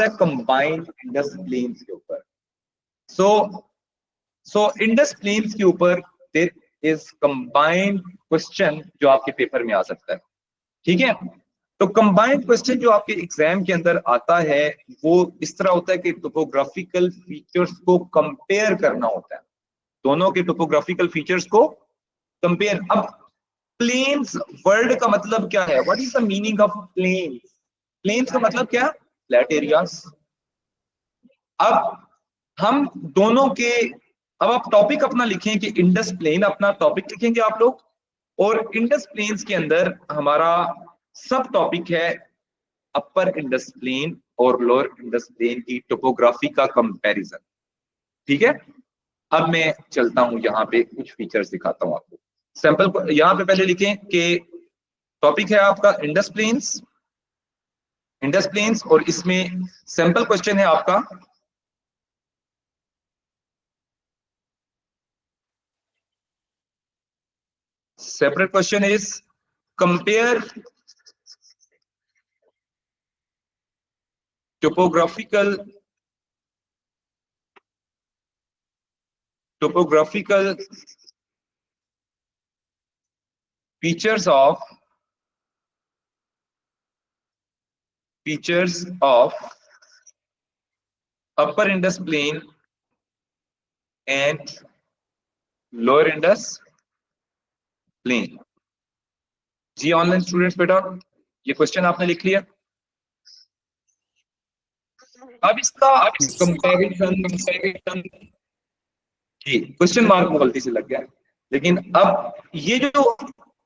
है combined Indus planes के ऊपर। सो इंडस प्लेन्स के ऊपर देयर इज कंबाइंड क्वेश्चन जो आपके पेपर में आ सकता है, ठीक है। तो कंबाइंड क्वेश्चन जो आपके एग्जाम के अंदर आता है वो इस तरह होता है कि टोपोग्राफिकल फीचर्स को कंपेयर करना होता है, दोनों के टोपोग्राफिकल फीचर्स को कंपेयर। अब प्लेन्स वर्ड का मतलब क्या है, what is the meaning of plains? Plains का मतलब क्या? Flat areas. अब हम दोनों के, अब आप टॉपिक अपना लिखें कि इंडस प्लेन, अपना टॉपिक लिखेंगे आप लोग, और इंडस प्लेन्स के अंदर हमारा सब टॉपिक है अपर इंडस प्लेन और लोअर इंडस प्लेन की टोपोग्राफी का कंपैरिजन, ठीक है। अब मैं चलता हूं, यहाँ पे कुछ फीचर्स दिखाता हूं आपको। सैंपल को यहाँ पे पहले लिखें कि टॉपिक है आपका इंडस प्लेन्स, इंडस प्लेन्स, और इसमें सैंपल क्वेश्चन है आपका separate question is compare topographical features of upper Indus plain and lower Indus plain। जी ऑनलाइन स्टूडेंट्स, बेटा ये क्वेश्चन आपने लिख लिया। अब इसका कंपैरिजन, जी क्वेश्चन मार्क में गलती से लग गया, लेकिन अब ये जो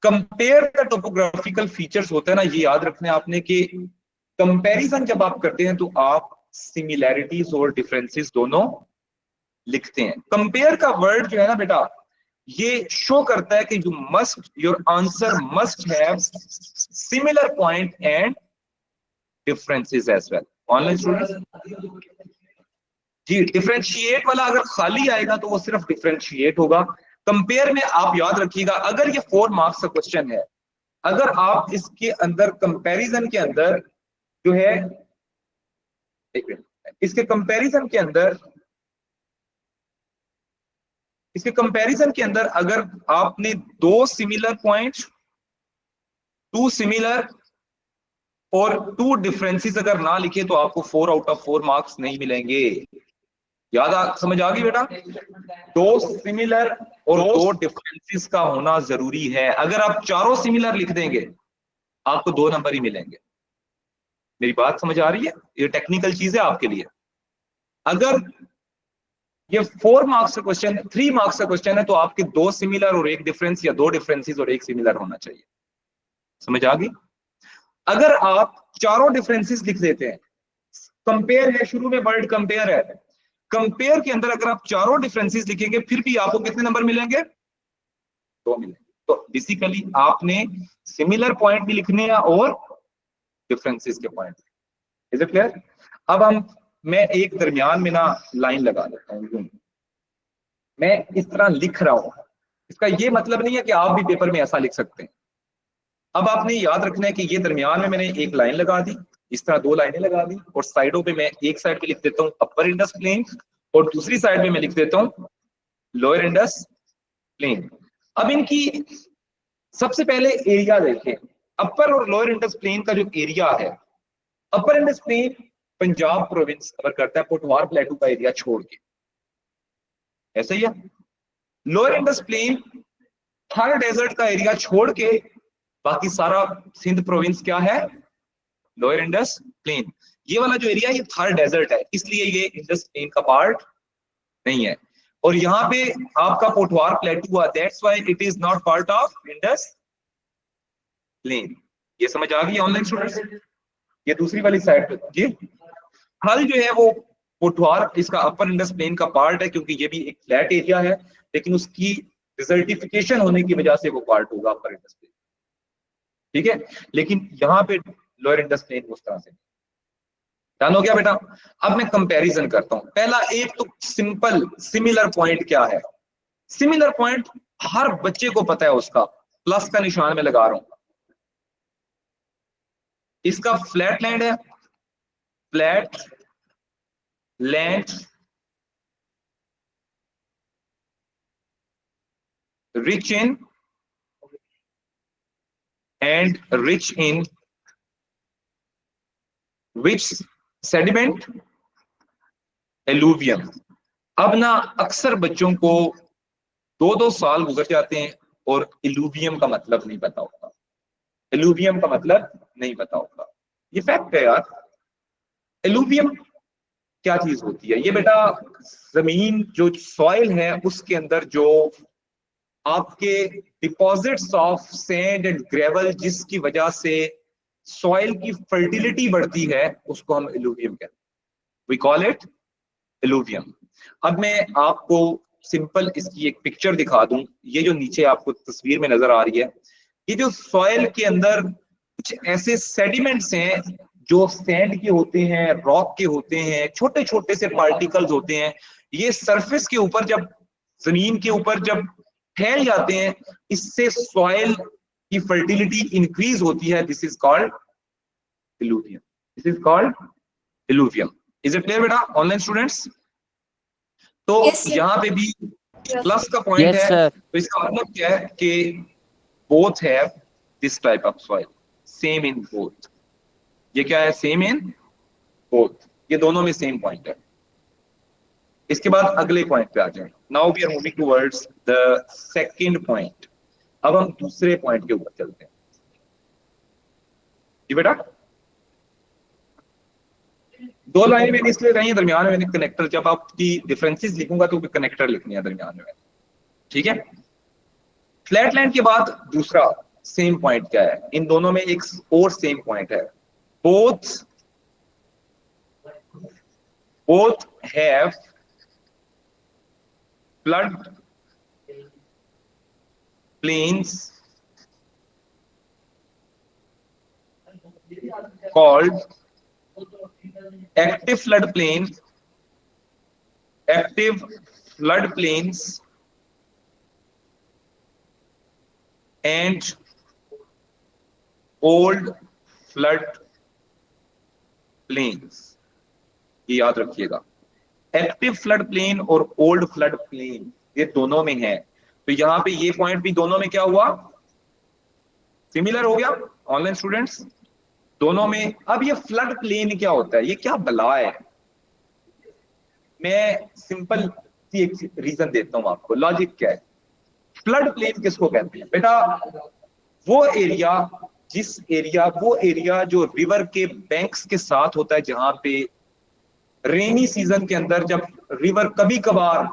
कंपेयर द टोपोग्राफिकल फीचर्स होता है ना, ये याद रखना है आपने कि कंपैरिजन जब आप करते हैं तो आप सिमिलैरिटीज और डिफरेंसेस दोनों लिखते हैं। कंपेयर का वर्ड जो है ना बेटा, ये शो करता है कि you must, your answer must have similar point and differences as well. Online students जी, डिफरेंशिएट वाला अगर खाली आएगा तो वो सिर्फ डिफरेंशिएट होगा। कंपेयर में आप याद रखिएगा, अगर ये 4 मार्क्स का क्वेश्चन है, अगर आप इसके अंदर कंपैरिजन के अंदर जो है, इसके कंपैरिजन के अंदर, इसके कंपैरिजन के अंदर अगर आपने 2 सिमिलर पॉइंट्स, 2 सिमिलर और 2 डिफरेंसेस अगर ना लिखे तो आपको 4 आउट ऑफ 4 मार्क्स नहीं मिलेंगे। समझ आ गई बेटा? 2 सिमिलर और 2 डिफरेंसेस का होना जरूरी है। अगर आप चारों सिमिलर लिख देंगे आपको 2 नंबर ही मिलेंगे। मेरी बात समझ आ रही है? ये टेक्निकल चीज है आपके लिए। अगर ये 4 मार्क्स का क्वेश्चन, 3 मार्क्स का क्वेश्चन है तो आपके 2 सिमिलर और 1 डिफरेंस, या 2 डिफरेंसेस और 1 सिमिलर होना चाहिए। समझ आ गई? अगर आप चारों डिफरेंसेस लिख देते हैं, कंपेयर है, शुरू में वर्ड कंपेयर है, कंपेयर के अंदर अगर आप चारों डिफरेंसेस लिखेंगे फिर भी आपको कितने नंबर मिलेंगे? 2 मिलेंगे। तो बेसिकली आपने सिमिलर पॉइंट भी लिखने हैं और डिफरेंसेस के पॉइंट। Is it clear? अब मैं एक दरमियान में ना लाइन लगा देता हूं, मैं इस तरह लिख रहा हूं, इसका ये मतलब नहीं है कि आप भी पेपर में ऐसा लिख सकते हैं। अब आपने याद रखना है कि ये दरमियान में मैंने एक लाइन लगा दी, इस तरह 2 लाइनें लगा दी, और साइडों पे मैं एक साइड पे लिख देता हूं अपर इंडस प्लेन और दूसरी साइड पे मैं लिख देता हूं लोअर इंडस प्लेन। अब इनकी सबसे पहले एरिया देखें, अपर और लोअर इंडस प्लेन का जो एरिया है, upper Indus plain Punjab province cover करता है पोटवार प्लेटू का एरिया छोड़ के, ऐसा ही है। Lower Indus plain Thar desert का एरिया छोड़ के बाकी सारा सिंध प्रोविंस क्या है? Lower Indus plain. ये वाला जो एरिया ये थार डेजर्ट है, इसलिए ये इंडस प्लेन का पार्ट नहीं है। और यहाँ पे आपका पोटवार प्लेटू हुआ, that's why it is not part of Indus plain. ये समझ आ गई ऑनलाइन स्टूडेंट्स? ये दूसरी वाली साइड पे जी, हल जो है वो पोटवार इसका अपर इंडस प्लेन का पार्ट है, क्योंकि ये भी एक फ्लैट एरिया है, लेकिन उसकी डिजर्टिफिकेशन होने की वजह से वो पार्ट होगा अपर इंडस प्लेन, ठीक है। लेकिन यहाँ पे लोअर इंडस प्लेन उस तरह से डन हो गया बेटा। अब मैं कंपैरिजन करता हूं। पहला एक तो सिंपल सिमिलर पॉइंट क्या है? सिमिलर पॉइंट हर बच्चे को पता है, उसका प्लस का निशान में लगा रहा हूं। इसका फ्लैट लैंड है, flat land rich in and rich in which sediment? Alluvium. अब ना अक्सर बच्चों को 2-2 साल गुजर जाते हैं और एलुवियम का मतलब नहीं पता होता। एलुवियम का मतलब नहीं पता होता, ये फैक्ट है यार। एलुवियम क्या चीज होती है? ये बेटा जमीन जो सॉइल है उसके अंदर जो आपके deposits of sand and gravel जिसकी वजह से सॉइल की फर्टिलिटी बढ़ती है उसको हम एलुवियम कहते हैं। We call it alluvium. अब मैं आपको सिंपल इसकी एक पिक्चर दिखा दूं। ये जो नीचे आपको तस्वीर में नजर आ रही है, ये जो सॉइल के अंदर कुछ ऐसे सेडिमेंट्स हैं जो सैंड के होते हैं, रॉक के होते हैं, छोटे छोटे से पार्टिकल्स होते हैं। ये सरफेस के ऊपर जब जमीन के ऊपर जब फैल जाते हैं, इससे सॉइल की फर्टिलिटी इंक्रीज होती है। This is called alluvium. This is called alluvium. Is it clear बेटा ऑनलाइन स्टूडेंट्स? तो यहाँ पे भी प्लस का पॉइंट है, तो इसका मतलब क्या है कि both have this type of soil, same in both. ये क्या है? सेम इन बोथ, ये दोनों में सेम पॉइंट है। इसके बाद अगले पॉइंट पे आ जाए। Now we are moving towards the second point. अब हम दूसरे पॉइंट के ऊपर चलते हैं। जी बेटा, 2 लाइन मैंने इसलिए रही है, दरमियान में मैंने कनेक्टर, जब आपकी डिफरेंसेस लिखूंगा तो कनेक्टर लिखनी है दरमियान में, ठीक है। फ्लैट लैंड के बाद दूसरा सेम पॉइंट क्या है? इन दोनों में एक और सेम पॉइंट है। Both have flood plains called active floodplains and old flood plains। ये याद रखिएगा, एक्टिव फ्लड प्लेन और ओल्ड फ्लड प्लेन ये दोनों में है। तो यहां पे ये पॉइंट भी दोनों में क्या हुआ? सिमिलर हो गया ऑनलाइन स्टूडेंट्स, दोनों में। अब ये फ्लड प्लेन क्या होता है? ये क्या बला है? मैं सिंपल सी एक रीजन देता हूं आपको, लॉजिक क्या है। फ्लड प्लेन किसको कहते हैं बेटा? वो एरिया जो रिवर के बैंक्स के साथ होता है, जहां पे रेनी सीजन के अंदर जब रिवर कभी कभार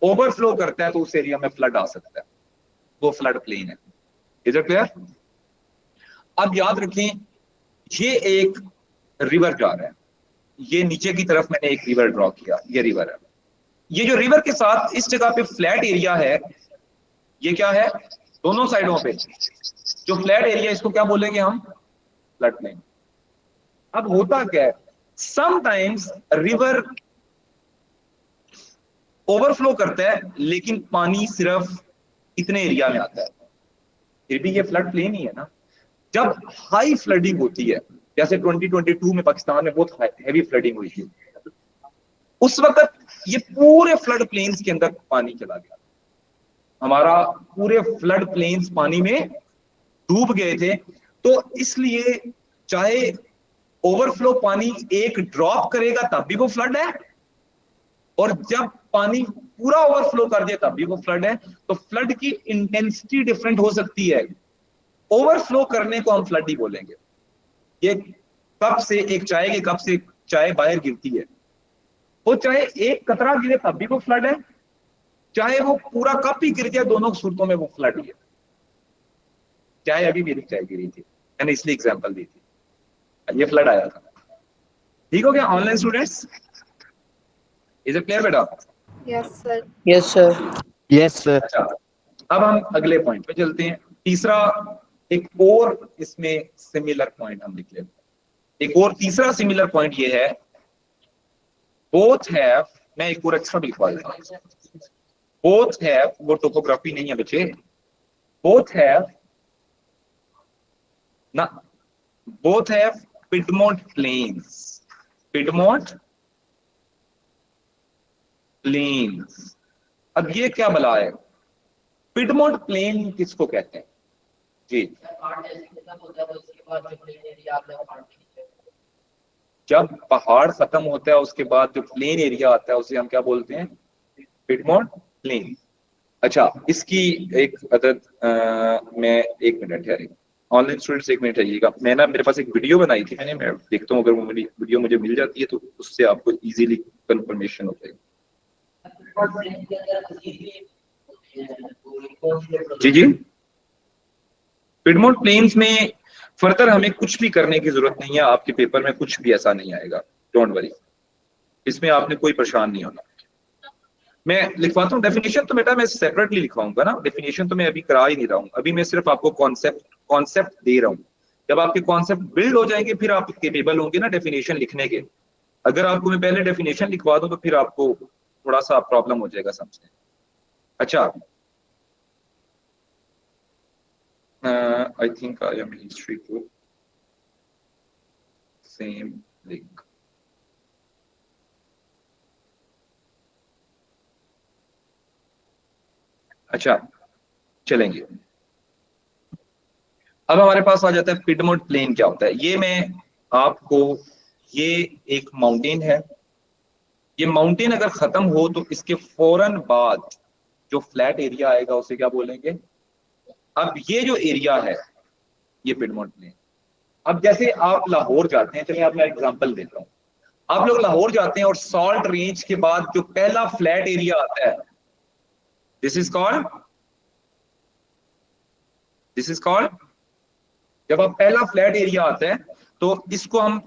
ओवरफ्लो करता है तो उस एरिया में फ्लड आ सकता है, वो फ्लड प्लेन है। Is it clear? अब याद रखें, ये एक रिवर जा रहा है, ये नीचे की तरफ मैंने एक रिवर ड्रॉ किया, ये रिवर है। ये जो रिवर के साथ इस जगह पे फ्लैट एरिया है, ये क्या है? दोनों साइडों पे जो फ्लैट एरिया, इसको क्या बोलेंगे हम? Flood plain. अब होता क्या है, समटाइम्स रिवर ओवरफ्लो करता है लेकिन पानी सिर्फ इतने एरिया में आता है, फिर भी ये फ्लड प्लेन ही है ना। जब हाई फ्लडिंग होती है, जैसे 2022 में पाकिस्तान में बहुत हैवी फ्लडिंग हुई थी, उस वक्त ये पूरे फ्लड प्लेन्स के अंदर पानी चला गया, हमारा पूरे फ्लड प्लेन्स पानी में डूब गए थे। तो इसलिए चाहे ओवरफ्लो पानी एक ड्रॉप करेगा तब भी वो फ्लड है, और जब पानी पूरा ओवरफ्लो कर दिया तब भी वो फ्लड है। तो फ्लड की इंटेंसिटी डिफरेंट हो सकती है। ओवरफ्लो करने को हम फ्लड ही बोलेंगे। ये कप से एक चाय के कप से चाय बाहर गिरती है, वो चाहे एक कतरा गिरे तब भी वो फ्लड है, चाहे वो पूरा कप ही गिर जाए, दोनों सूरतों में वो फ्लड ही है। चाय अभी मेरी चाय गिरी थी, मैंने इसलिए एग्जांपल दी थी, ये फ्लड आया था। ठीक हो गया online students? Is it clear बेटा? Yes sir. Yes sir. Yes sir. अच्छा, अब हम अगले पॉइंट पे चलते हैं। तीसरा एक और इसमें सिमिलर पॉइंट हम लिख लेते हैं। एक और तीसरा सिमिलर पॉइंट ये है, बोथ हैव, मैं एक और एक्स्ट्रा लिखवा देता हूं, बोथ हैव, वो टोपोग्राफी नहीं है बच्चे, बोथ हैव ना, both have piedmont plains, piedmont plains. अब ये क्या बला है, पिडमोंट प्लेन किसको कहते हैं जी? जब पहाड़ खत्म होता है उसके बाद जो प्लेन एरिया आता है उसे हम क्या बोलते हैं, पिडमोंट प्लेन। अच्छा, इसकी एक अदद मैं, एक मिनट यार, ऑनलाइन स्टूडेंट्स एक मिनट रहिएगा, मैं ना, मेरे पास एक वीडियो बनाई थी मैंने, मैं देखता हूँ अगर वो मेरी वीडियो मुझे मिल जाती है तो उससे आपको इजीली कंफर्मेशन हो जाएगी। जी जी, पिडमोंट प्लेन्स में फर्दर हमें कुछ भी करने की जरूरत नहीं है, आपके पेपर में कुछ भी ऐसा नहीं आएगा, डोंट वरी, इसमें आपने कोई परेशान नहीं होना। मैं लिखवाता हूँ डेफिनेशन, तो बेटा मैं सेपरेटली लिखवाऊंगा ना, डेफिनेशन तो मैं अभी करा ही नहीं रहा हूँ, अभी मैं सिर्फ आपको कॉन्सेप्ट कॉन्सेप्ट दे रहा हूँ। जब आपके कॉन्सेप्ट बिल्ड हो जाएंगे फिर आप केपेबल होंगे ना डेफिनेशन लिखने के। अगर आपको मैं पहले डेफिनेशन लिखवा दूं तो फिर आपको थोड़ा सा प्रॉब्लम हो जाएगा समझने। अच्छा, I think I am history to same link. अच्छा, चलेंगे। अब हमारे पास आ जाता है पिडमोंट प्लेन क्या होता है। ये मैं आपको, ये एक माउंटेन है, ये माउंटेन अगर खत्म हो तो इसके फौरन बाद जो फ्लैट एरिया आएगा उसे क्या बोलेंगे। अब ये जो एरिया है ये पिडमोंट प्लेन। अब जैसे आप लाहौर जाते हैं, चलिए आप मैं एग्जांपल देता हूँ, आप लोग लाहौर जाते हैं और सॉल्ट रेंज के बाद जो पहला फ्लैट एरिया आता है, this is called, this is called, जब आप पहला फ्लैट एरिया आता है तो इसको हम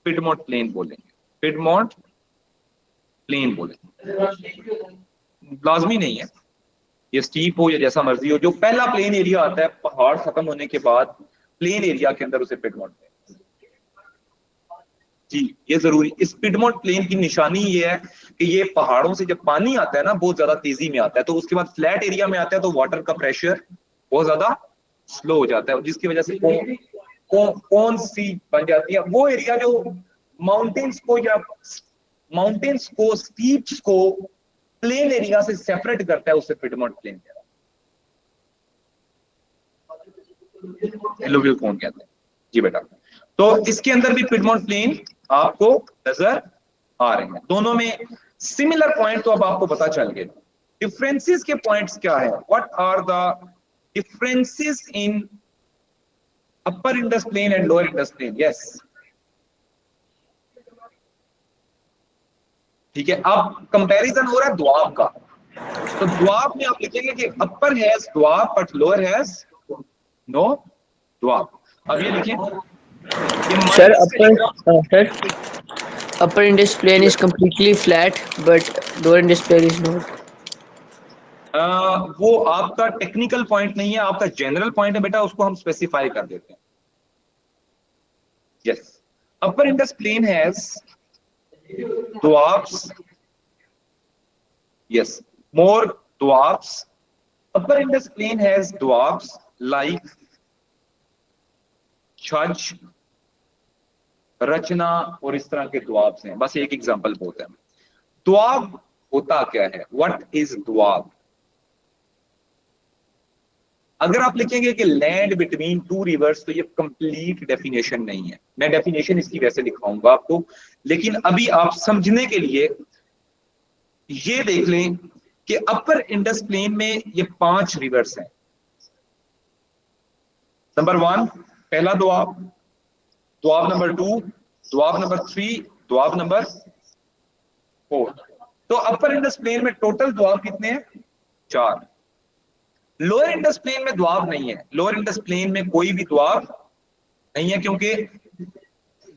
पिडमोंट प्लेन बोलेंगे, पिडमोंट प्लेन बोलेंगे। लाजमी नहीं है ये स्टीप हो या जैसा मर्जी हो, जो पहला प्लेन एरिया आता है पहाड़ खत्म होने के बाद प्लेन एरिया के अंदर उसे पिडमोंट प्लेन जी। ये जरूरी, इस पिडमोंट प्लेन की निशानी ये है कि ये पहाड़ों से जब पानी आता है ना बहुत ज्यादा तेजी में आता है, तो उसके बाद फ्लैट एरिया में आता है तो वाटर का प्रेशर बहुत ज्यादा स्लो हो जाता है, जिसकी वजह से कौन सी बन जाती है वो एरिया जो माउंटेन्स को या माउंटेन्स को स्टीप्स को प्लेन एरिया से सेपरेट करता है, उसे पिडमोंट प्लेन कहते हैं, एलुवियल कौन कहते हैं जी बेटा। तो इसके अंदर भी पिडमोंट प्लेन आपको नजर आ रहे हैं, दोनों में सिमिलर पॉइंट तो अब आपको पता चल गए। डिफरेंसेस के पॉइंट्स क्या है, what are the differences in upper Indus plain and lower Indus plain? Yes, ठीक है। अब कंपैरिजन हो रहा है द्वाब का, तो द्वाब में आप लिखेंगे कि upper has doab but lower has no doab. अब ये लिखें, ये Sir, माइनस से लेकर, upper Indus plain is completely flat, but lower Indus plain is not. वो आपका टेक्निकल पॉइंट नहीं है, आपका जनरल पॉइंट है बेटा, उसको हम स्पेसिफाई कर देते हैं। Yes, upper Indus plain has doabs, yes, more doabs. Upper Indus plain has doabs like Chaj, Rachna और इस तरह के द्वाब्स हैं। बस एक एग्जांपल बहुत है। द्वाब होता क्या है, व्हाट इज द्वाब? अगर आप लिखेंगे कि लैंड बिटवीन टू रिवर्स, तो ये कंप्लीट डेफिनेशन नहीं है, मैं डेफिनेशन इसकी वैसे दिखाऊंगा आपको, लेकिन अभी आप समझने के लिए ये देख लें कि अपर इंडस प्लेन में ये 5 रिवर्स हैं। नंबर 1 पहला द्वाब, द्वाब नंबर 2, द्वाब नंबर 3, द्वाब नंबर 4। तो अपर इंडस प्लेन में टोटल द्वाब कितने हैं? 4। लोअर इंडस प्लेन में द्वाब नहीं है, लोअर इंडस प्लेन में कोई भी द्वाब नहीं है, क्योंकि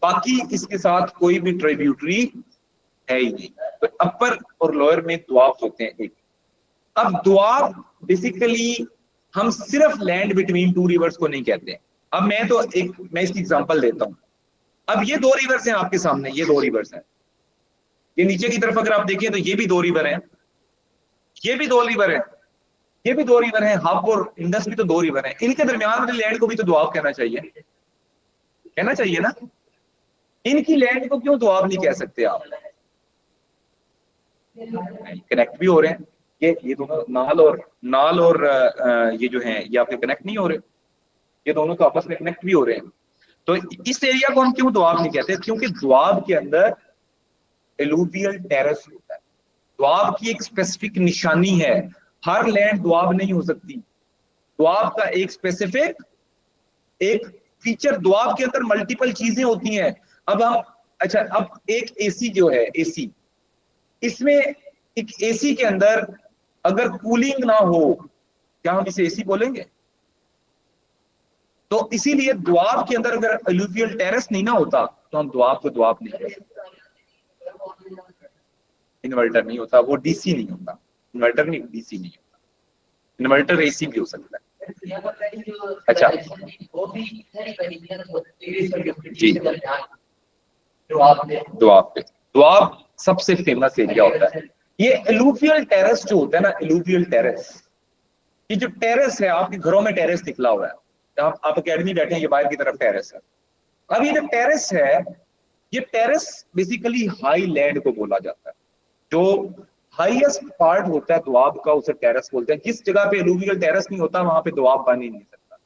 बाकी इसके साथ कोई भी ट्रिब्यूटरी है ही नहीं। तो अपर और लोअर में द्वाब होते हैं एक। अब द्वाब बेसिकली हम सिर्फ लैंड बिटवीन टू रिवर्स को नहीं कहते। अब मैं इसकी एग्जांपल देता हूं। अब ये 2 रिवर्स हैं आपके सामने, ये 2 रिवर्स हैं, ये नीचे की तरफ अगर आप देखें तो ये भी 2 रिवर हैं, ये भी 2 रिवर हैं, ये भी 2 रिवर हैं, हब और इंडस भी तो 2 रिवर हैं। इनके दरमियान वाले लैंड को भी तो द्वाब कहना चाहिए, कहना चाहिए ना। इनकी लैंड को क्यों द्वाब नहीं कह सकते आप? कनेक्ट भी हो रहे हैं, ये दोनों नाल और ये जो है ये आपके कनेक्ट नहीं हो रहे, ये दोनों तो आपस में कनेक्ट भी हो रहे हैं। तो इस एरिया को हम क्यों दोआब नहीं कहते? क्योंकि दोआब के अंदर एलुवियल टेरेस होता है। दोआब की एक स्पेसिफिक निशानी है, हर लैंड दोआब नहीं हो सकती। दोआब का एक स्पेसिफिक एक फीचर, दोआब के अंदर मल्टीपल चीजें होती हैं। अब हम अच्छा, अब एक एसी जो है, एसी, इसमें एक एसी के अंदर अगर कूलिंग ना हो, क्या हम इसे एसी बोलेंगे? तो इसीलिए दोआब के अंदर अगर एलुवियल टेरेस नहीं ना होता तो हम दोआब को दोआब नहीं कहते। इन्वर्टर नहीं होता, वो डीसी नहीं होता, इन्वर्टर नहीं, डीसी नहीं होता, इन्वर्टर एसी भी हो सकता है। अच्छा जी, दोआब सबसे फेमस एरिया होता है। ये एलुवियल टेरेस जो होता है ना, एलुवियल टेरेस, ये जो टेरेस है, आपके घरों में टेरेस निकला हुआ है, आप अकेडमी बैठे हैं, ये बाहर की तरफ टेरेस है। अब ये जो टेरेस है, ये टेरेस बेसिकली हाई लैंड को बोला जाता है। जो हाईएस्ट पार्ट होता है दोआब का, उसे टेरेस बोलते हैं। जिस जगह पे एलुवियल टेरेस नहीं होता वहां पे दोआब बन ही नहीं सकता।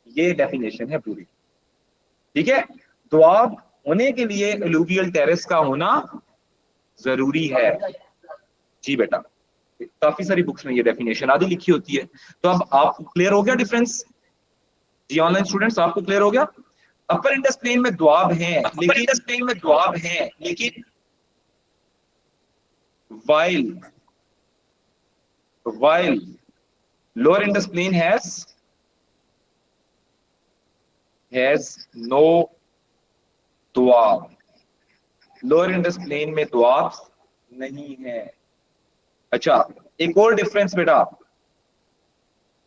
ये डेफिनेशन है पूरी, ठीक है। दोआब होने के लिए एलुवियल टेरेस का होना जरूरी है। जी बेटा, काफी सारी बुक्स में ये डेफिनेशन आदि लिखी होती है। तो अब आपको क्लियर हो गया डिफरेंस? जी ऑनलाइन स्टूडेंट्स, आपको क्लियर हो गया? अपर इंडस प्लेन में दोआब है, लेकिन while lower Indus plain has no doab. Lower Indus plain में दोआब नहीं है। अच्छा, एक और डिफरेंस बेटा,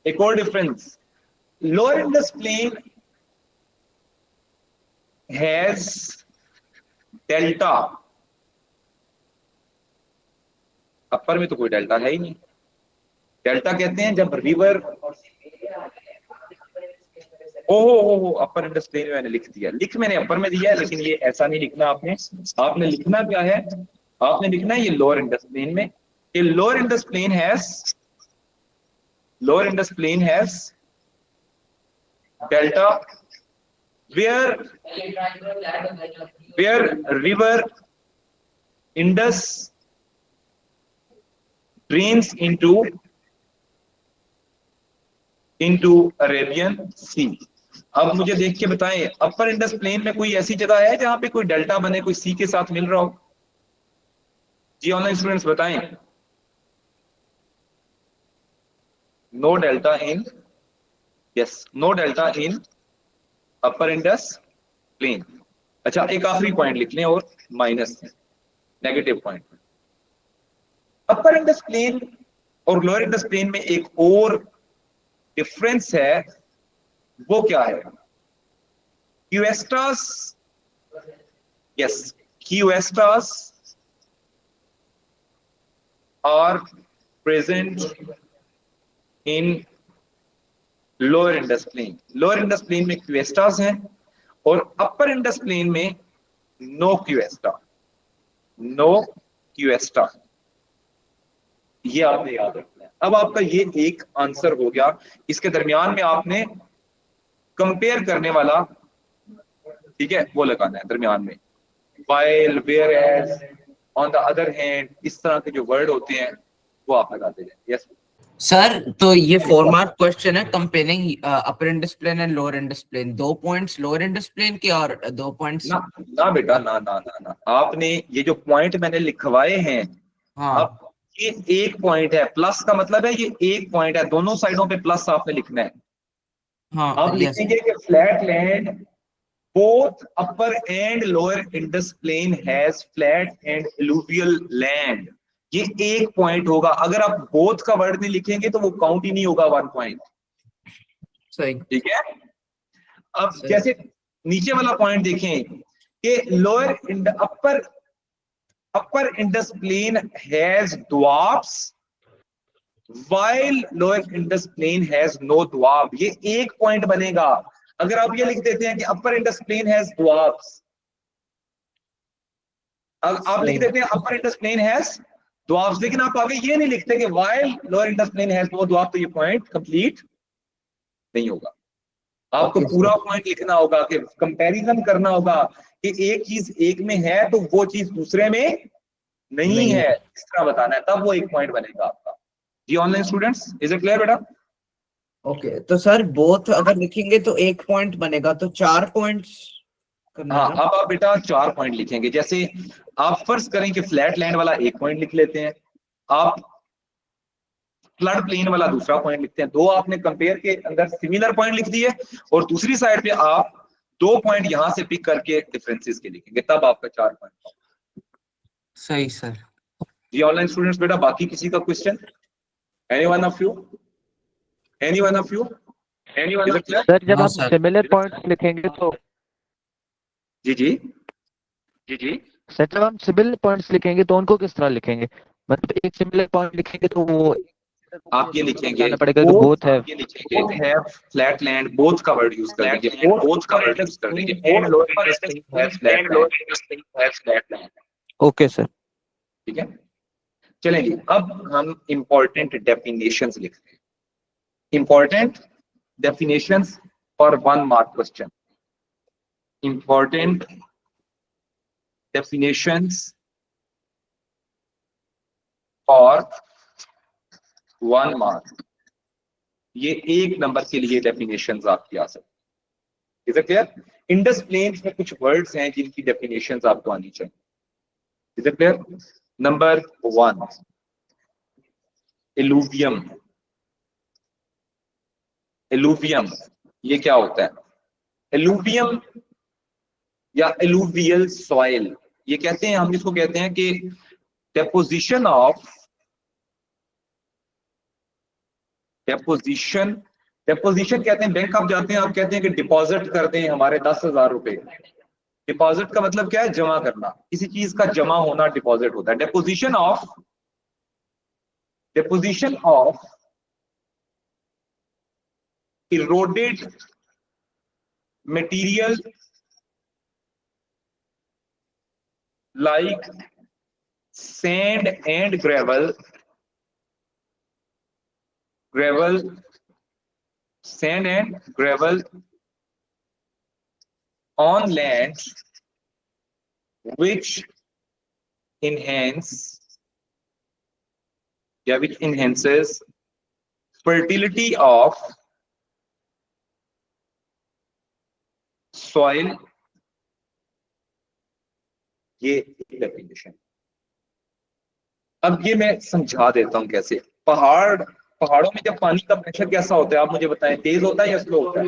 एक और difference, lower Indus plain has delta, upper में तो कोई डेल्टा है ही नहीं। डेल्टा कहते हैं जब रिवर, ओहो अपर इंडस प्लेन में मैंने लिख दिया, मैंने अपर में दिया है, लेकिन ये ऐसा नहीं लिखना आपने। आपने लिखना क्या है? आपने लिखना है ये लोअर इंडस प्लेन में, ये lower Indus plain has delta where river Indus drains into Arabian Sea। अब मुझे देख के बताएं, अपर इंडस प्लेन में कोई ऐसी जगह है जहां पे कोई डेल्टा बने, कोई सी के साथ मिल रहा हो? जी ऑनलाइन स्टूडेंट्स बताएं। No delta in, yes, no delta in upper Indus plain. अच्छा, एक आखिरी पॉइंट लिख लें और minus negative point, upper Indus plain और लोअर इंडस प्लेन में एक और डिफरेंस है, वो क्या है? Cuestas, yes, cuestas are present in lower Indus plain. Lower Indus plain में क्यूएस्टास हैं और अपर इंडस प्लेन में नो क्यूएस्टा, ये आपने याद रखना है। अब आपका ये एक आंसर हो गया। इसके दरमियान में आपने कंपेयर करने वाला, ठीक है, वो लगाना है दरमियान में, while, whereas, on the other hand, इस तरह के जो वर्ड होते हैं वो आप लगाते हैं। यस सर, तो ये 4 मार्क क्वेश्चन है comparing upper Indus plain and lower Indus plain. 2 points lower Indus plain के और 2 पॉइंट्स ना बेटा, ना, आपने ये जो पॉइंट मैंने लिखवाए हैं, हाँ, अब ये एक पॉइंट है, प्लस का मतलब है ये एक पॉइंट है, दोनों साइडों पे प्लस आपने लिखना है। हाँ, आप लिखेंगे कि flat land both upper and lower Indus plain has flat and alluvial land, ये एक पॉइंट होगा। अगर आप बोथ का वर्ड नहीं लिखेंगे तो वो काउंट ही नहीं होगा 1 पॉइंट। सही, ठीक है। अब जैसे नीचे वाला पॉइंट देखें कि lower upper Indus plain has doabs while lower Indus plain has no doab, ये एक पॉइंट बनेगा। अगर आप ये लिख देते हैं कि upper Indus plain has doabs, आप लिख देते हैं upper Indus plain has dwarfs, लेकिन आप आगे ये नहीं लिखते कि while lower Indus plain has no dwarf, तो ये पॉइंट कंप्लीट नहीं होगा। आपको Okay, पूरा पॉइंट लिखना होगा कि कंपैरिजन करना होगा कि एक चीज एक में है तो वो चीज दूसरे में नहीं है, इस तरह बताना है, तब वो एक पॉइंट बनेगा आपका। जी online students, is it clear बेटा? ओके, तो सर बोथ अगर लिखेंगे तो एक पॉइंट बनेगा, तो 4 पॉइंट्स करना हाँ, है ना? अब आप बेटा 4 पॉइंट लिखेंगे। जैसे आप फर्ज करें कि फ्लैट लैंड वाला एक पॉइंट लिख लेते हैं, आप फ्लड प्लेन वाला दूसरा पॉइंट लिखते हैं, दो आपने कंपेयर के अंदर सिमिलर पॉइंट लिख दिए, और दूसरी साइड पे आप 2 पॉइंट यहां से पिक करके डिफरेंसेस के लिखेंगे, तब आपका 4 पॉइंट। सही सर। जी ऑनलाइन स्टूडेंट्स बेटा, बाकी किसी का question? Anyone of you? Anyone of you? Anyone? Sir जब हाँ हम सर। सिमिलर पॉइंट्स लिखेंगे तो जी जी जी जी सर जब हम सिमिलर पॉइंट्स लिखेंगे तो उनको किस तरह लिखेंगे? मतलब एक सिमिलर पॉइंट लिखेंगे तो वो आप ये लिखेंगे बताना पड़ेगा कि बोथ है। बोथ है फ्लैट लैंड, बोथ का वर्ड यूज कर दीजिए, बोथ का वर्ड यूज कर दीजिए, एंड लोअर इंडस्ट्री है फ्लैट लैंड। Okay sir. ठीक है, चलेंगे अब हम इंपॉर्टेंट डेफिनेशंस लिखते हैं। Important definitions for 1 mark question. Important definitions for 1 mark. ये 1 नंबर के लिए डेफिनेशंस आपकी आ सकती है। Is it clear? Indus plain में कुछ वर्ड्स हैं जिनकी डेफिनेशंस आपको आनी चाहिए। Is it clear? Number 1, alluvium. Alluvium ये क्या होता है? एलुवियम या एलुवियल सॉइल, ये कहते हैं, हम इसको कहते हैं कि डेपोजिशन कहते हैं, बैंक आप जाते हैं, आप कहते हैं कि डिपॉजिट कर दें हमारे 10,000 रुपए। डिपॉजिट का मतलब क्या है? जमा करना, किसी चीज का जमा होना डिपॉजिट होता है। Deposition of eroded material like sand and gravel, sand and gravel on land which enhances fertility of soil। ये डेफिनेशन। अब ये मैं समझा देता हूं कैसे। पहाड़ों में जब पानी का प्रेशर कैसा होता है आप मुझे बताएं, तेज होता है या स्लो होता है?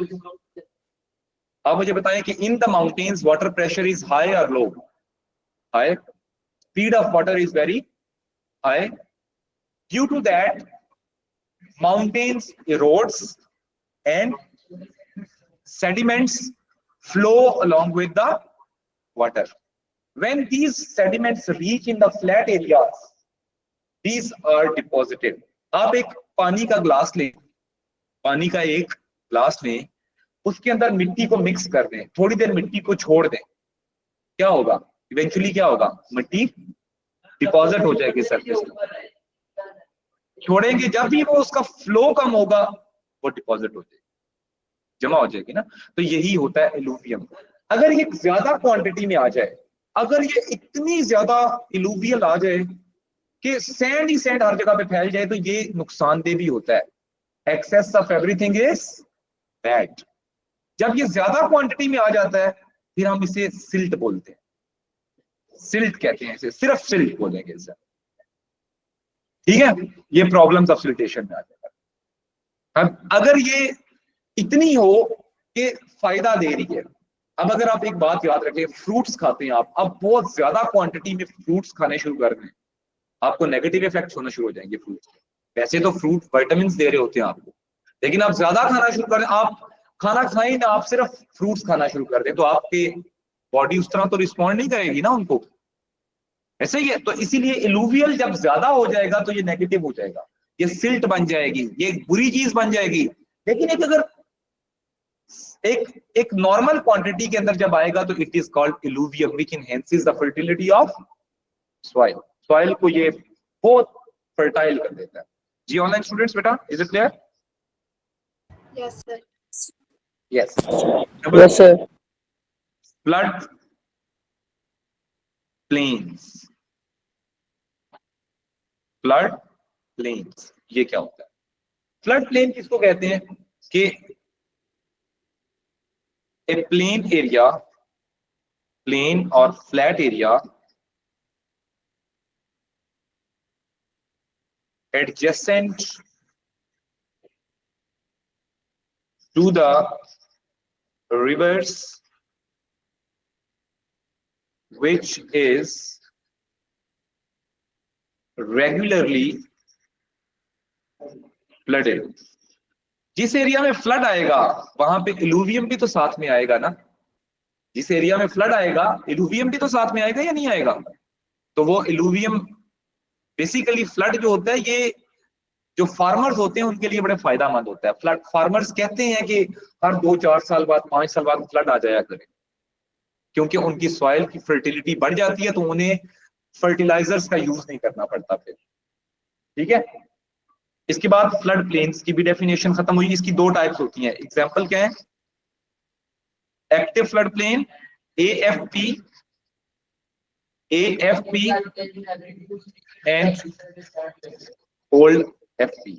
आप मुझे बताएं कि in the mountains water pressure is high और low? High. Speed of water is very high. Due to that mountains erodes and sediments flow along with the water. When these sediments reach in the flat areas, these are deposited. आप एक पानी का glass लें, पानी का एक glass लें, उसके अंदर मिट्टी को मिक्स कर दें, थोड़ी देर मिट्टी को छोड़ दें, क्या होगा? इवेंचुअली क्या होगा? मिट्टी डिपॉजिट हो जाएगी सरफेस पे। छोड़ेंगे, जब भी वो उसका फ्लो कम होगा वो डिपॉजिट हो जाएगी, जमा हो जाएगी ना। तो यही होता है एलुवियम। अगर ये ज्यादा क्वांटिटी में आ जाए, अगर ये इतनी ज्यादा एलुवियल आ जाए कि सैंड ही सैंड हर जगह पे फैल जाए, तो ये नुकसानदेह भी होता है। Excess of everything is bad. जब ये ज्यादा क्वांटिटी में आ जाता है फिर हम इसे सिल्ट बोलते हैं। सिल्ट कहते हैं इसे, सिर्फ सिल्ट बोलेंगे इसे। ठीक है, ये प्रॉब्लम्स ऑफ सिल्टेशन में आ जाएगा। अब अगर ये इतनी हो कि फायदा दे रही है, अब अगर आप एक बात याद रखें, फ्रूट्स खाते हैं आप, अब बहुत ज्यादा क्वांटिटी में फ्रूट्स खाने शुरू कर दें, आपको नेगेटिव इफेक्ट्स होना शुरू हो जाएंगे फ्रूट्स के। वैसे तो फ्रूट विटामिन दे रहे होते हैं आपको, लेकिन आप ज्यादा खाना शुरू करें, आप खाना खाएं ना, आप सिर्फ फ्रूट्स खाना शुरू कर दें, तो आपके बॉडी उस तरह तो रिस्पॉन्ड नहीं करेगी ना उनको, ऐसे ही है। तो इसीलिए एलुवियल जब ज्यादा हो जाएगा तो ये नेगेटिव हो जाएगा, ये सिल्ट बन जाएगी, ये बुरी चीज बन जाएगी। लेकिन एक अगर एक नॉर्मल क्वांटिटी के अंदर जब आएगा तो it is called alluvium, which enhances the fertility of soil. Soil को ये बहुत फर्टाइल कर देता है। जी ऑनलाइन स्टूडेंट्स बेटा, is it clear? Yes, sir. Yes. Yes, sir. Flood plains, flood plains ये क्या होता है? फ्लड प्लेन किसको कहते हैं कि ए प्लेन एरिया, प्लेन और flat area adjacent to the rivers which is regularly flooded। जिस एरिया में फ्लड आएगा वहां पे इलूवियम भी तो साथ में आएगा ना। जिस एरिया में फ्लड आएगा इलूवियम भी तो साथ में आएगा या नहीं आएगा? तो वो इलूवियम बेसिकली फ्लड जो होता है ये जो फार्मर्स होते हैं उनके लिए बड़े फायदेमंद होता है। फ्लड फार्मर्स कहते हैं कि हर 2-4 साल बाद 5 साल बाद फ्लड आ जाया करे, क्योंकि उनकी सॉइल की फर्टिलिटी बढ़ जाती है तो उन्हें फर्टिलाइजर्स का यूज नहीं करना पड़ता फिर। ठीक है, इसके बाद फ्लड प्लेन्स की भी डेफिनेशन खत्म हुई। इसकी 2 टाइप्स होती हैं। एग्जांपल क्या है? Active flood plain AFP and old FP।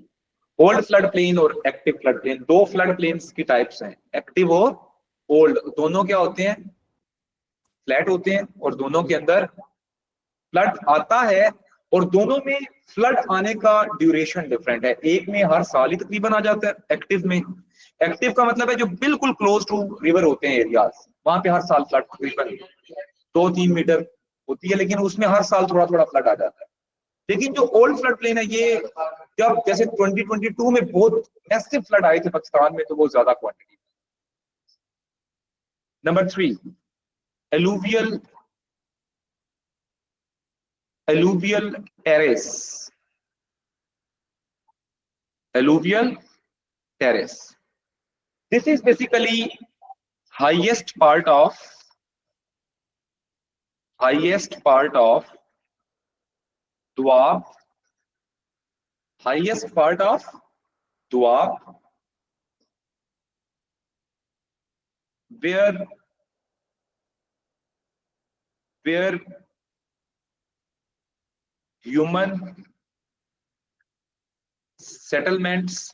Old flood plain और active flood plain 2 flood plains की टाइप्स हैं, एक्टिव और ओल्ड। दोनों क्या होते हैं? फ्लैट होते हैं और दोनों के अंदर फ्लड आता है और दोनों में फ्लड आने का ड्यूरेशन डिफरेंट है। एक में हर साल ही तकरीबन आ जाता है, एक्टिव में। एक्टिव का मतलब है जो बिल्कुल क्लोज टू रिवर होते हैं एरियाज, वहां पे हर साल फ्लड तकरीबन 2-3 मीटर होती है, लेकिन उसमें हर साल थोड़ा थोड़ा फ्लड आ जाता है। लेकिन जो ओल्ड फ्लड प्लेन है ये जब जैसे 2022 में बहुत मैसिव फ्लड आए थे पाकिस्तान में तो वो ज्यादा quantity. Number 3 alluvial terrace. alluvial terrace, this is basically highest part of Doab, highest part of Doab where human settlements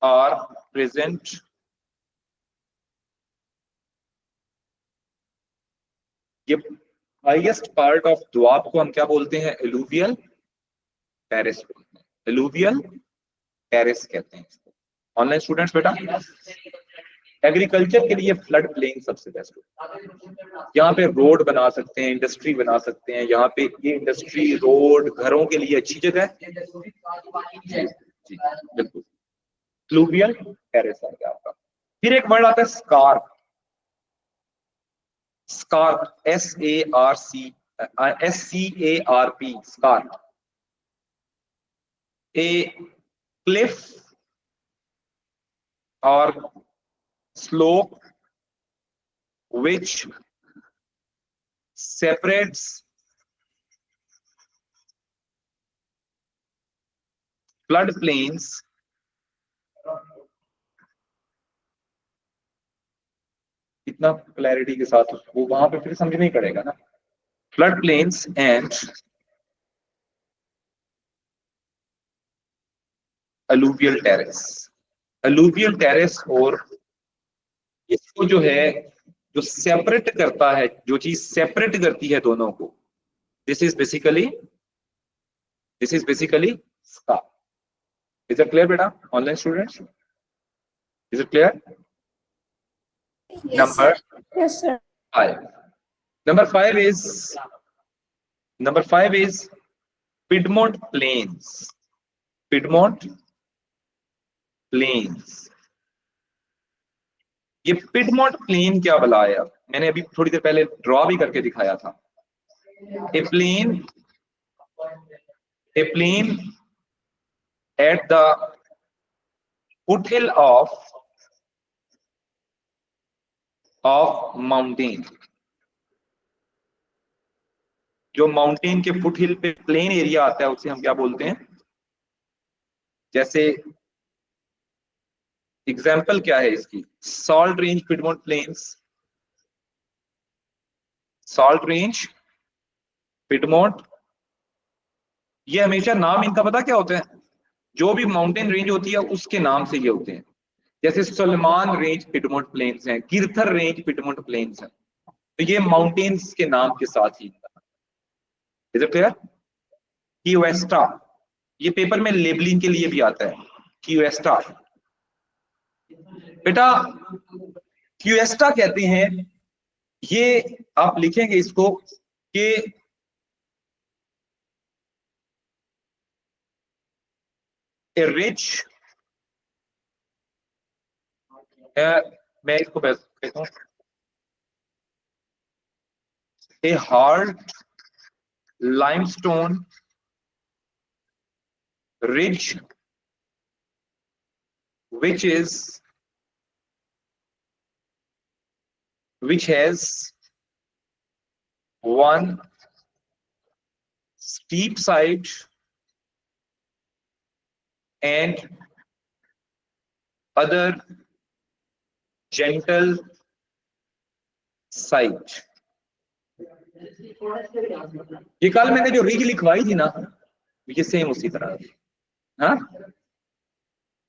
are present। ये हाईएस्ट पार्ट ऑफ द्वाब को हम क्या बोलते हैं? एलुवियल टेरेस बोलते हैं, एलुवियल टेरेस कहते हैं इसको। ऑनलाइन स्टूडेंट्स बेटा, एग्रीकल्चर के लिए फ्लड प्लेन सबसे बेस्ट होता है। यहाँ पे रोड बना सकते हैं, इंडस्ट्री बना सकते हैं, यहाँ पे ये इंडस्ट्री रोड घरों के लिए अच्छी जगह है। जी बिल्कुल, फ्लूवियल टेरेस आ गया आपका। फिर एक वर्ड आता है scarp. Scarp SCARP, scarp, a cliff or slope which separates flood plains इतना क्लैरिटी के साथ वो वहां पे फिर समझना ही पड़ेगा ना। Flood plains and alluvial terrace. Alluvial terrace और इसको जो है जो सेपरेट करता है, जो चीज सेपरेट करती है दोनों को, this is basically scarp. Is it clear बेटा online students? Is it clear? Yes, sir. Yes, sir. 5. Number 5 is Piedmont Plains. Piedmont Plains. ये पिडमोंट प्लेन क्या बुलाया? मैंने अभी थोड़ी देर पहले ड्रॉ भी करके दिखाया था। A plain at the foothill of mountain। जो माउंटेन के फुट हिल पे प्लेन एरिया आता है उसे हम क्या बोलते हैं? जैसे एग्जाम्पल क्या है इसकी? Salt range, piedmont plains, salt range, piedmont, ये हमेशा नाम इनका पता क्या होता है? जो भी माउंटेन रेंज होती है उसके नाम से ये होते हैं। जैसे सुलेमान रेंज पिडमोंट प्लेन्स हैं, गिरथर रेंज पिडमोंट प्लेन्स हैं, तो ये माउंटेन्स के नाम के साथ ही। Is it clear? क्यूएस्टा, ये पेपर में लेबलिंग के लिए भी आता है, क्यूएस्टा। बेटा क्यूएस्टा कहते हैं, ये आप लिखेंगे इसको कि ए रिच, मैं इसको कहता हूं a hard limestone ridge which has one steep side and other gentle side। ये कल मैंने जो रिज लिखवाई थी ना, ये सेम उसी तरह है। हाँ,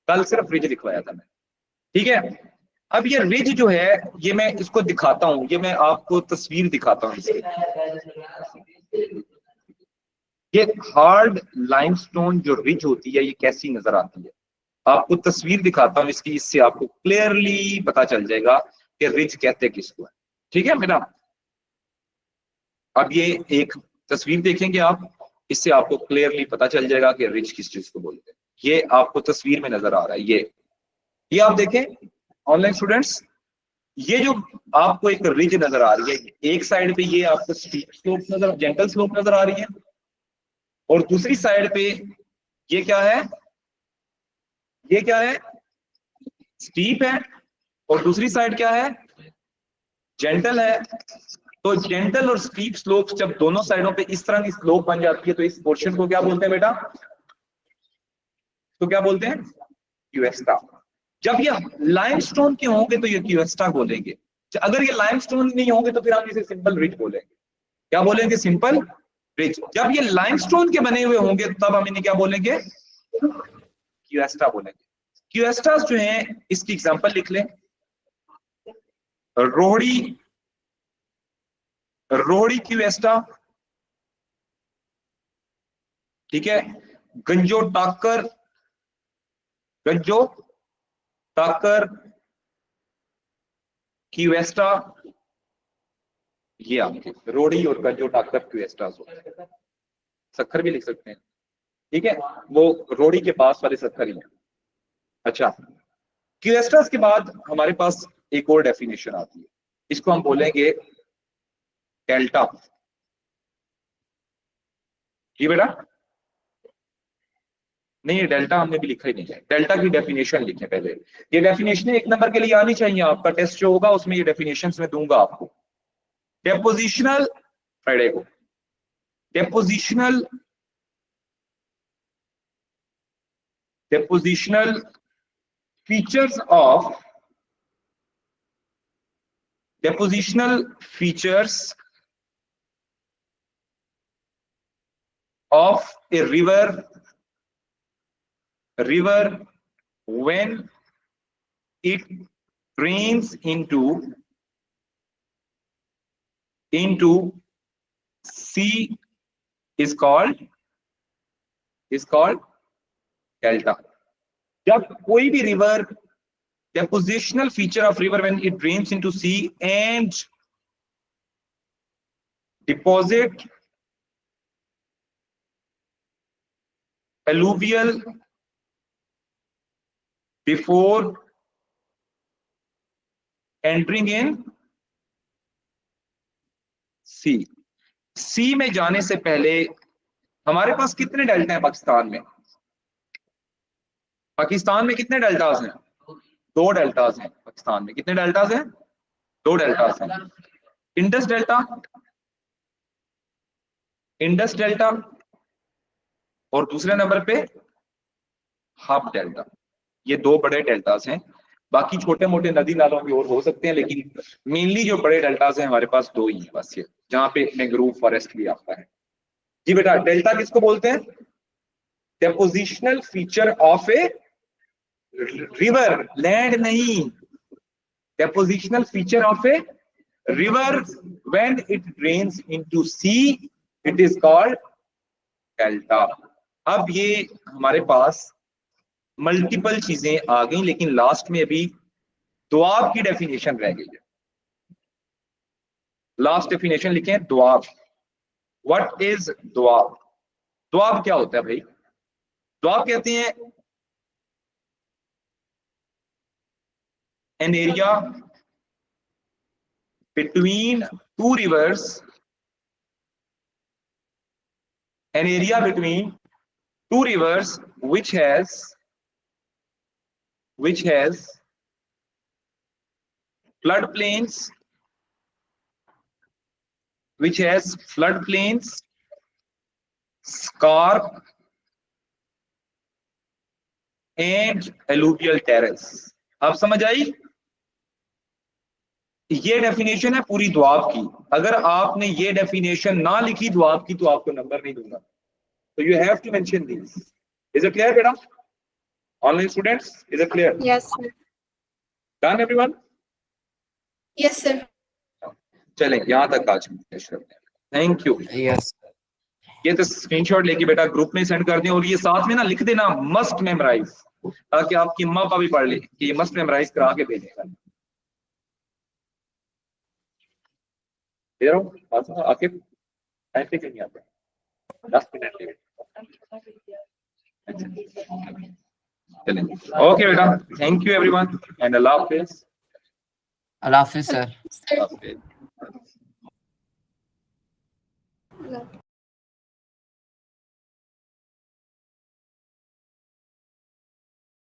कल सिर्फ रिज लिखवाया था मैं, ठीक है। अब ये रिज जो है, ये मैं इसको दिखाता हूं, ये मैं आपको तस्वीर दिखाता हूं इसकी। ये हार्ड लाइमस्टोन जो रिज होती है ये कैसी नजर आती है, आपको तस्वीर दिखाता हूं इसकी, इससे आपको क्लियरली पता चल जाएगा कि रिज कहते किसको है। ठीक है बेटा, अब ये एक तस्वीर देखेंगे आप, इससे आपको क्लियरली पता चल जाएगा कि रिज किस चीज को बोलते हैं। ये आपको तस्वीर में नजर आ रहा है, ये आप देखें ऑनलाइन स्टूडेंट्स, ये जो आपको एक रिज नजर आ रही है, एक साइड पे ये आपको स्टीप स्लोप नजर, जेंटल स्लोप नजर आ रही है, और दूसरी साइड पे ये क्या है? ये क्या है? स्टीप है, और दूसरी साइड क्या है? जेंटल है। तो जेंटल और स्टीप स्लोप जब दोनों साइडों पे इस तरह की स्लोप बन जाती है तो इस पोर्शन को क्या बोलते हैं बेटा? तो क्या बोलते हैं? क्यूएस्टा। जब ये लाइमस्टोन के होंगे तो ये क्यूएस्टा बोलेंगे, अगर ये लाइमस्टोन नहीं होंगे तो फिर हम इसे सिंपल रिज बोलेंगे। क्या बोलेंगे? Simple ridge. जब ये लाइमस्टोन के बने हुए होंगे तब हम इन्हें क्या बोलेंगे? क्यूएस्टा बोलेंगे। क्यूएस्टास जो हैं, इसकी एग्जांपल लिख लें। रोहड़ी, रोहड़ी क्यूएस्टा, ठीक है। गंजो टाकर, गंजो टाकर क्यूएस्टा, ये आपके रोहड़ी और गंजो टाकर क्यूएस्टा। सखर भी लिख सकते हैं, ठीक है, वो रोहड़ी के पास वाले सखर ही है। अच्छा, क्यूएस्टास के बाद हमारे पास एक और डेफिनेशन आती है, इसको हम बोलेंगे डेल्टा। जी बेटा, नहीं, ये डेल्टा हमने भी लिखा ही नहीं है, डेल्टा की डेफिनेशन लिखें पहले। ये डेफिनेशन एक नंबर के लिए आनी चाहिए, आपका टेस्ट जो होगा उसमें ये डेफिनेशन में दूंगा आपको। डेपोजिशनल, फ्राइडे को डेपोजिशनल, depositional features of depositional features of a river when it drains into sea is called delta। जब कोई भी river, depositional feature of river when it drains into sea and deposit alluvial before entering in sea। सी में जाने से पहले हमारे पास कितने delta हैं पाकिस्तान में? पाकिस्तान में कितने डेल्टास हैं? 2 डेल्टास हैं पाकिस्तान में। कितने डेल्टास हैं? 2 डेल्टास हैं। इंडस डेल्टा, इंडस डेल्टा और दूसरे नंबर पे हाफ डेल्टा। ये दो बड़े डेल्टास हैं, बाकी छोटे मोटे नदी नालों भी और हो सकते हैं, लेकिन मेनली जो बड़े डेल्टास हैं हमारे पास दो ही हैं बस, ये जहां पे मैंग्रोव फॉरेस्ट भी आता है। जी बेटा, डेल्टा किसको बोलते हैं? Depositional feature of a river, land नहीं, depositional feature of a river when it drains into sea, it is called delta. अब ये हमारे पास मल्टीपल चीजें आ गई, लेकिन लास्ट में अभी दोआब की डेफिनेशन रह गई है। लास्ट डेफिनेशन लिखे, दोआब। What is doab? दोआब क्या होता है भाई? दोआब कहते हैं an area between two rivers, an area between two rivers which has floodplains, scarp and alluvial terrace। अब समझ आई? ये डेफिनेशन है पूरी दुआब की। अगर आपने ये डेफिनेशन ना लिखी दुआब की तो आपको नंबर नहीं दूंगा। तो you have to mention this. Is it clear बेटा? Online students, is it clear? Yes, sir. Done everyone? Yes, sir. चलें, यहां तक आज थैंक यू। यस ये तो स्क्रीनशॉट लेके बेटा ग्रुप में सेंड कर दें, और ये साथ में ना लिख देना मस्ट मेमोराइज, ताकि आपकी अम्मा पापा भी पढ़ ले कि ये मस्ट मेमोराइज करा के भेजेगा। इधर आओ आकिब, टाइम पे क्यों नहीं आता? 10 मिनट लेट। चलें, ओके बेटा, thank you everyone and Allah Hafiz. Allah Hafiz sir. Sir. Hafiz. No.